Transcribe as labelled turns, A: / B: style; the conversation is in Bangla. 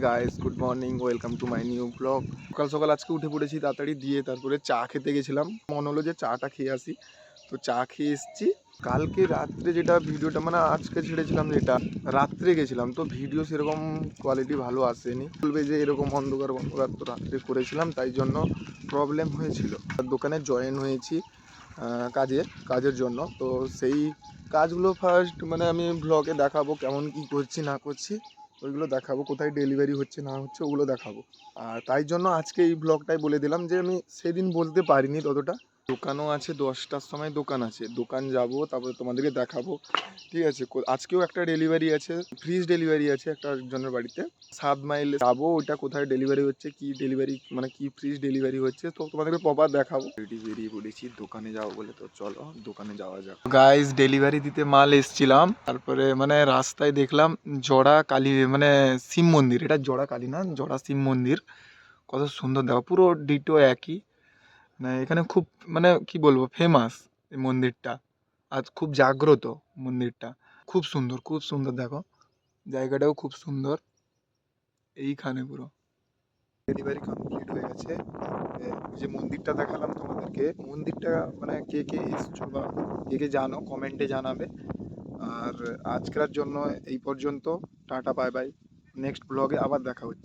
A: Guys, good morning, welcome to my new blog. সকাল সকাল আজকে উঠে পড়েছি তাড়াতাড়ি দিয়ে, তারপরে চা খেতে গেছিলাম। মনে হলো যে চাটা খেয়ে আসি, তো চা খেয়ে এসেছি। কালকে রাত্রে যেটা ভিডিওটা মানে আজকে ছেড়েছিলাম, যেটা রাত্রে গেছিলাম, তো ভিডিও সেরকম কোয়ালিটি ভালো আসেনি। বলবে যে এরকম অন্ধকার অন্ধকার, তো রাত্রে করেছিলাম তাই জন্য প্রবলেম হয়েছিল। দোকানে জয়েন হয়েছি কাজের জন্য, তো সেই কাজগুলো ফার্স্ট মানে আমি ব্লগে দেখাবো কেমন কি করছি না করছি, ওইগুলো দেখাবো, কোথায় ডেলিভারি হচ্ছে না হচ্ছে ওগুলো দেখাবো। আর তাই জন্য আজকে এই ব্লগটাই বলে দিলাম যে আমি সেদিন বলতে পারিনি ততটা। দোকানও আছে, 10টার সময় দোকান আছে, দোকান যাব, তারপরে তোমাদেরকে দেখাবো। ঠিক আছে, আজকেও একটা ডেলিভারি আছে, ফ্রিজ ডেলিভারি আছে একটা জনের বাড়িতে। 7 মাইল যাবো, ওইটা কোথায় ডেলিভারি হচ্ছে, কি ডেলিভারি মানে কি ফ্রিজ ডেলিভারি হচ্ছে, তো তোমাদেরকে প্রপার দেখাবো। রেডি বেরিয়ে পড়েছি দোকানে যাবো বলে, তো চলো দোকানে যাওয়া যাক। গাইস, ডেলিভারি দিতে মাল এসছিলাম, তারপরে মানে রাস্তায় দেখলাম জোড়া কালী, মানে শিব মন্দির, এটা জোড়া কালী না, জোড়া শিব মন্দির। কত সুন্দর দেখো, পুরো ডিটো একই। মানে এখানে খুব মানে কি বলবো, ফেমাস এই মন্দিরটা। আজ খুব জাগ্রত মন্দিরটা, খুব সুন্দর খুব সুন্দর। দেখো জায়গাটাও খুব সুন্দর। এইখানে পুরো ডেলিভারি কমপ্লিট হয়ে গেছে। ওই যে মন্দিরটা দেখালাম তোমাদেরকে, মন্দিরটা মানে কে কে এসছো বা কে কে জানো কমেন্টে জানাবে। আর আজকের জন্য এই পর্যন্ত, টাটা বাই বাই, নেক্সট ব্লগে আবার দেখা হচ্ছে।